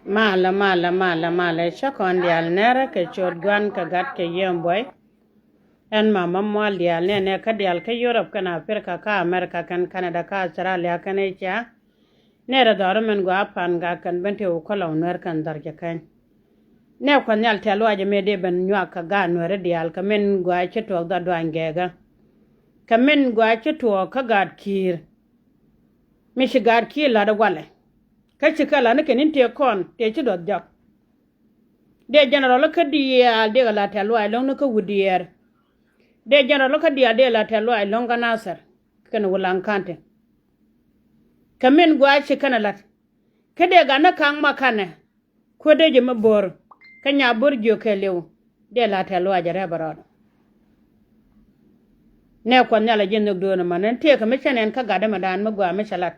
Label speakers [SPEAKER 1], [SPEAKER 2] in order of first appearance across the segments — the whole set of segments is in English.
[SPEAKER 1] mala shakon dial nera ke chodgwan ka gat ke yemboy en mama mol dial ne ka dial ke Europe kana Africa ka America kan Canada ka Australia kan cha nera dor men go apan ga kan bente o kola ner kan darje kan ne ko nyal telo aje me de ben nywa ka ga nore dial ka men go a cheto da dwangega ka men go a cheto ka gat kir mi shigar kir la da wale ka chikala ne kenin te kon te chi dot jak de general ka dia de la telo ai long ka wudier de general ka dia de la telo ai long nasar kan wulan kante kamen gwa chi kana lat kede ga na kan makane ko de je mabor kanya bor jo kelew de la telo ajare barod ne ko nyala jennok do na manen te ka mechenen ka gada madan magwa mechalat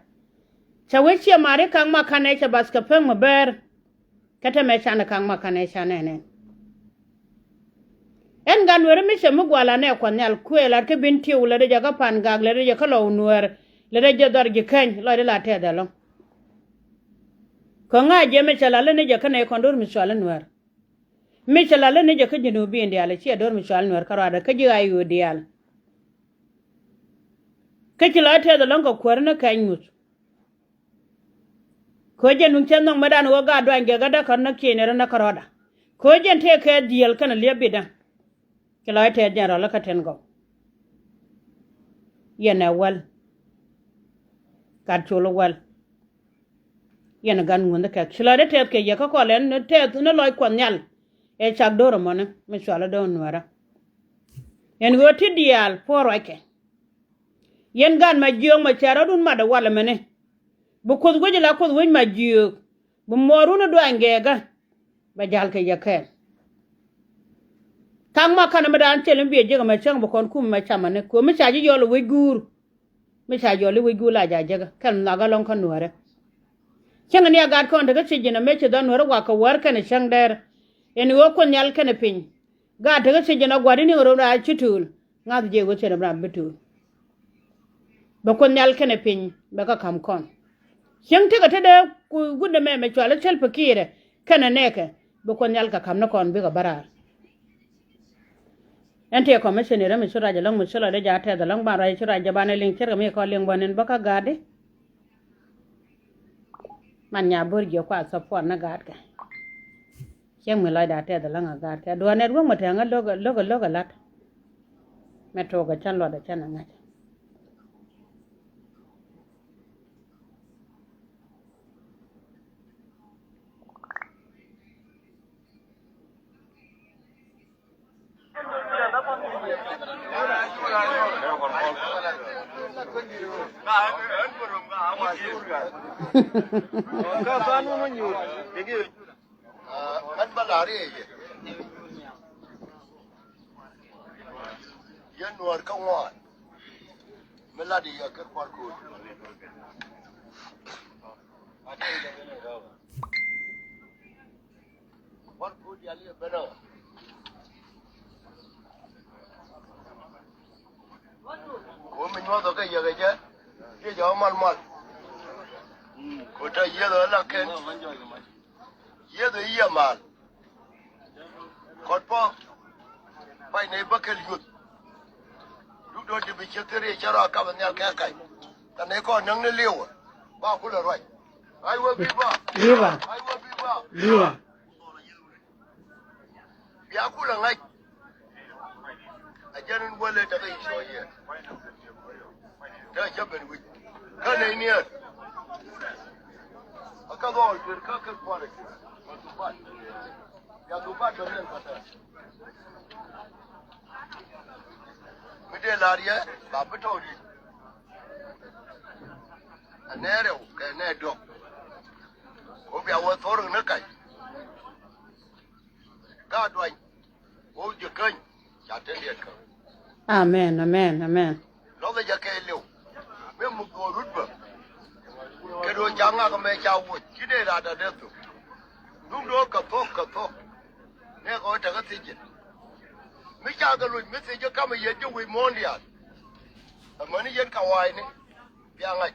[SPEAKER 1] chawechi mare kan makane cha baska peng maber kata mechana kan makane chanene en ganwere mishe mugwala ne ko nyal kwela ke binti ula de jaga pan gagle de ka lo nuer le de jodar gi ken lo de la te dalo ko nga je mechala le ne jaka ne kondor mishala nuer mechala le ne jaka jinu bi ndiale chi ador mishala nuer karada ka ji ayu dial ka ki la te dalo ko kwarna kan mut ko je nun chen nong madan wo ga dwange ga da kan na kene na karoda ko je te ka dial kana le bidan kila te jara la ka ten go yana wal ka chulo wal yana gan ngunda ka kila de te ke ya ka ko len te ne loy kon nyal e chak doro mona me chala do nwara en go ti dial poro ke yen gan ma jiong ma chara dun ma da wala mene bu ko go jila ko won ma jiog bu moru na do angega ba jal ke ya ke kang ma kana madan chelen biye jega ma chang bokon kum ma chamane ko mi chaji yolo we gur mi chaji yolo we gula ja jega kan na ga lon kan nuare chang ni agat kon daga sijina me che don nuare wa ka war kana chang der en wo kon nyal kana pin ga daga sijina gwadi ni ro da chitul nga je go che na bitul bokon nyal kana pin ba ka kam kon chang te ga te de ku gudde me chwala chel pakire kana neke bokon nyal ka kam na kon bi ga barar ente ko mesenere mi sura jalang mi sura de jate da lang bara sura jabane ling cer mi ko ling bonen baka gade man nya bor jo kwa support na gad ka ceng mi loy da te da lang gad ka do ne ru mo te nga logo lat meto ga chan lo da chan nga
[SPEAKER 2] Kapan mo nyut? Degi. Kan balari ye. Yan nuar kawan. Meladi ya ke parku. Parku dia lihat benar. Kau menyuat tu ke ya ke je? Dia jauh mal. Kota iya do la ken. Iya do iya mal. Kotpo. Pai nei bakel yut. Lu do di bi chetere chara ka ban yal ka kai. Ta ne ko nang ne lew. Ba ku la roi. Ai wo bi ba.
[SPEAKER 1] Biba.
[SPEAKER 2] Ai wo bi ba.
[SPEAKER 1] Biba.
[SPEAKER 2] Ya ku la ngai. Ajanun wala ta kai shoye. Ta jaben wi. Ka nei ni Akagol, kakak kuare. Ya dupa dolen kata. Mide laria, babu tori. Anere o kene do. O bi awo torun na kai. Ka dwai. O je kan. Ya tele ka.
[SPEAKER 1] Amen.
[SPEAKER 2] Lo be ja ke lew. Me mu go rutba. Kedo janga ka me chawo kide da da detu dundo ka to ne ko ta ka tije mi cha ga lu mi tije ka me yeje wi mondial amani yen ka wai ne bianga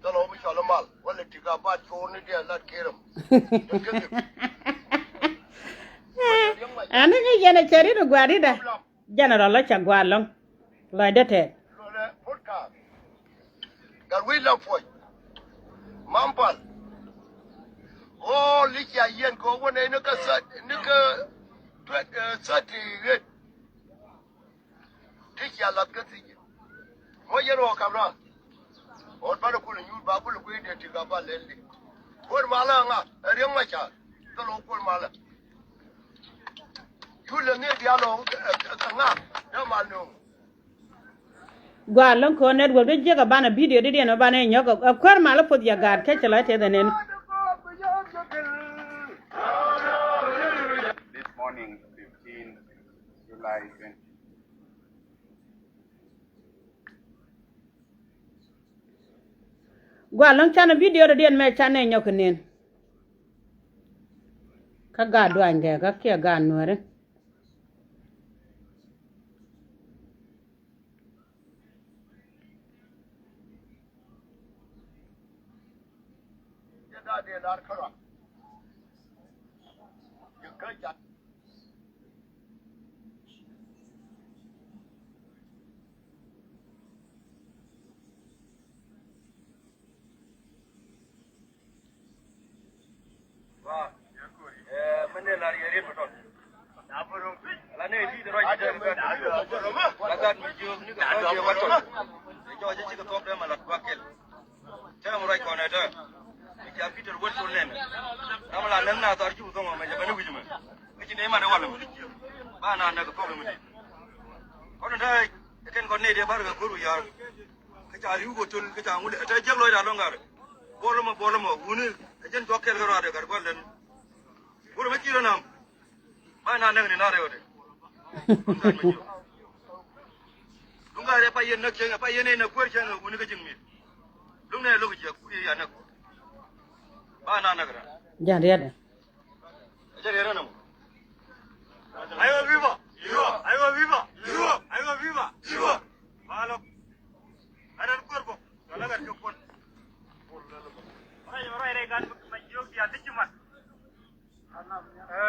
[SPEAKER 2] to lo mi shala mal wala tiga da ba choni dia lat keram
[SPEAKER 1] Ani ni jana chari do gwari da. General la chagwa long. Lai dete.
[SPEAKER 2] podcast gar wi la foi mampal oh licha yen ko wona ne ka sa ne ka sati red licha la ka ti mo yero kamra on ba ko ni ba bu ko de ti ga ba lele ko mala nga riang ma cha to lo ko mala yule ne dia lo nga ya ma no
[SPEAKER 1] Gwa long ko network de jega bana video de no bana nyoko kwar mala pod ya gad ke chala te denen.
[SPEAKER 3] This morning, 15 July 20.
[SPEAKER 1] Gwa long chana video de den me chana nyoko nen. Ka gad wange ka ke gad nuore.
[SPEAKER 2] da de lar khara you ka ja wa mene lar yere moton da boro la ne di de roi de la ga mi ju ni ka ko je waton jo je ci ko de mala kwakel ta mo roi ko na da ya fitar wato ne amala nan na ta arju zama mai bane gujuma kace ne ma da wallan ba na daga problem ne wannan da kan gonne da bar ga guru ya kace aliu go tun kace amul ta jaglo da longar boloma wuni kajen dokel garo da gargol den guru ma kiro nam ba na nan ne na rewo de dungare pa yen nak cenga pa yen ne kwar cenga wuni ka jingmi lungne lokaci ya kuri ya nak ba na nagara
[SPEAKER 1] Jan riada.
[SPEAKER 2] Jare rana mu ayo viva malo aran korbo lagar ko kon ay re gan ma jog dia dikmat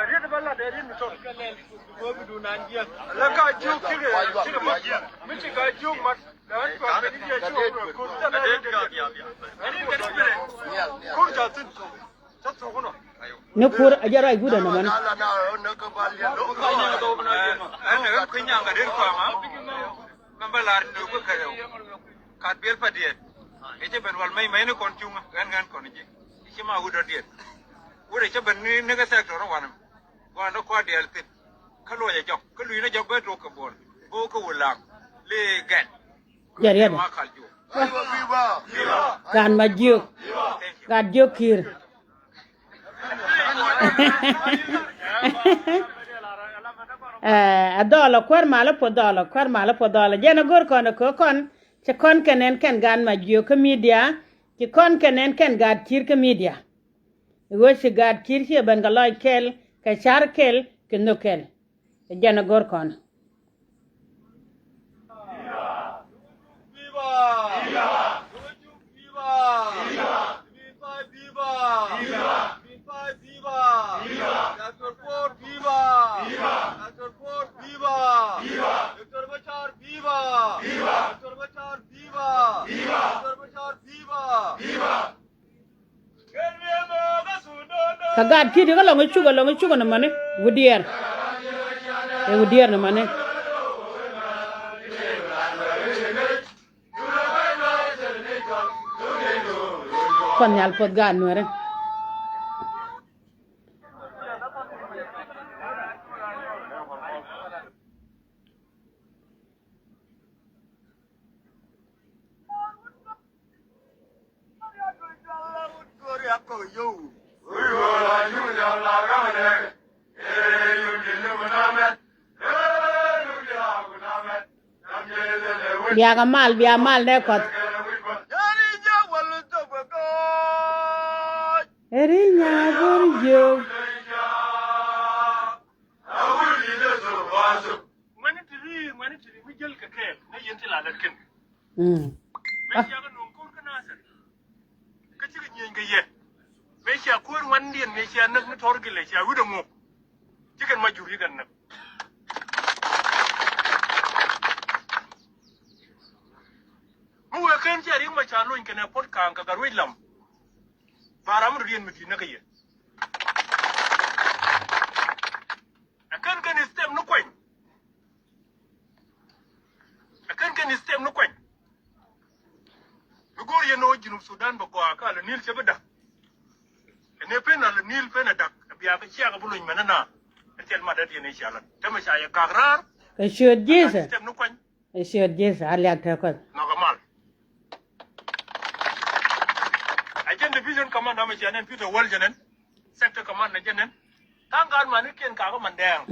[SPEAKER 2] riada balla de rin to ko bi du nan dia la ka jog kire ma mi ci ka jog mat dan ko be dia jog ko ta na de ga ani de bere ko ja tin ta to kono
[SPEAKER 1] Ne kur ajara guda na man.
[SPEAKER 2] ala na na ko ba le do ko ni do na an ga ko nya ga de ko ma kamba lar do ko ka yo kat bel pa die e je ben wal mai ne kon tunga gan kon je ci ma wudo die wude ce ben ni ga sector wanam wana ko de al tin ka lo ya jok ka lu na jok be to ko bon bo ko wulang le gan
[SPEAKER 1] Jan riada.
[SPEAKER 2] ma khal ju viva
[SPEAKER 1] Gan ma juk. Gad juk kir. Adola kwar mala po dola jena gor kono ko kon che kon kenen ken gan ma juk ka media che kon kenen ken gad kir ka media. Wo se gad kir che ben galoy kel ka char kel ke no kel. Jena gor kono. Ka gad kir ga longo chugo na mane wudier. E wudier na mane. Kon nyal pod gad nuere. Biaga mal ne kot. Erinya gorjo.
[SPEAKER 2] Mani tiri mi jël ka kay na yenti la latkin
[SPEAKER 1] Mm.
[SPEAKER 2] mais ya ga non ko kana sa ka
[SPEAKER 4] ci nyi ga ye me sha ko wan dien me sha nak na tor gele sha wi da mo ci kan ma juri kan nak mu wa kan ci ari ma cha lo kan pot kan ka garwe lam baram rien mi na ga ye kan stem no kwen kan stem no kwen gor ye no jinu Sudan ba ko aka la nil chebeda ne pena la nil pena dak biya ka chiya ka buluñ menana tel ma da ye ne inshallah tama sha ya gagrar
[SPEAKER 1] ka shod jesa
[SPEAKER 4] stem no kwen
[SPEAKER 1] ka shod jesa alyak ta ko
[SPEAKER 4] normal agent division command am janen Peter Wal janen sector command na janen tangal man ken ka ko man dang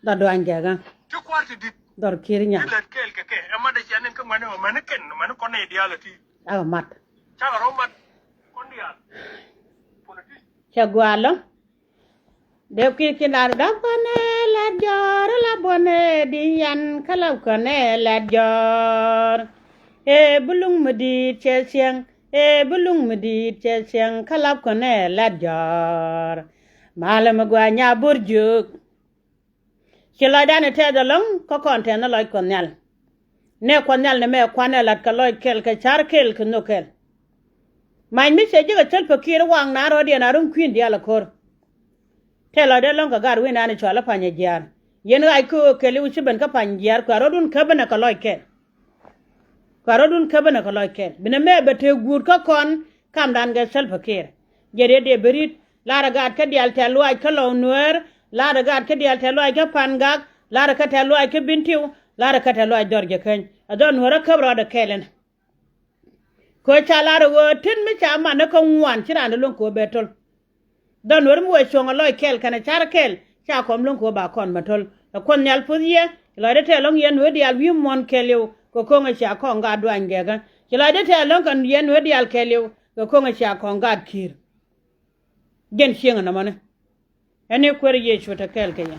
[SPEAKER 1] da do anja ga
[SPEAKER 4] ti kwarti dit
[SPEAKER 1] dor kirnya
[SPEAKER 4] dilet kel ke amma da janen ko man ken man ko ne dialati
[SPEAKER 1] aw mat
[SPEAKER 4] chaga romat kon dial politique
[SPEAKER 1] chagwalo de kirkinar da bone la jor la bone di yan kala ko ne la jor e bulung mudi chesiang e bulung mudi chesiang kala ko ne la jor malam gwa nya burjuk kila dane te da long ko konte na loy konel ne konel ne me konel at ka loy kel ka char kel ka no kel mai mi se jiga tel pakir wang na ro dia na rum queen dia la kor te la de long ka gar wi na ne chola panye jar yen ai ko keli uchi ben ka panye jar ka rodun ka bana ka loy kel ka rodun ka bana ka loy kel bina me bete gur ka kon kam dan ga sel pakir jere de berit lara gad ka dial te luaj ka lo nuer lara gad ka dial te luaj ka pangak lara ka te luaj ka bintiu lara ka te luaj dorje kany adon nuer ka bro da kelen ko cha lara wo tin mi cha ma na ko wan chira na lon ko betol don nuer mu chonga loy kel kana char kel cha kom lon ko ba kon matol kon nyal puye lo de te long yen we dial wi mon keleu ko ko nga cha ko nga dwan gega lo de te long kan yen we dial keleu ko ko nga cha ko nga kir gen sienga na mane ene kwere ye chota kel kenya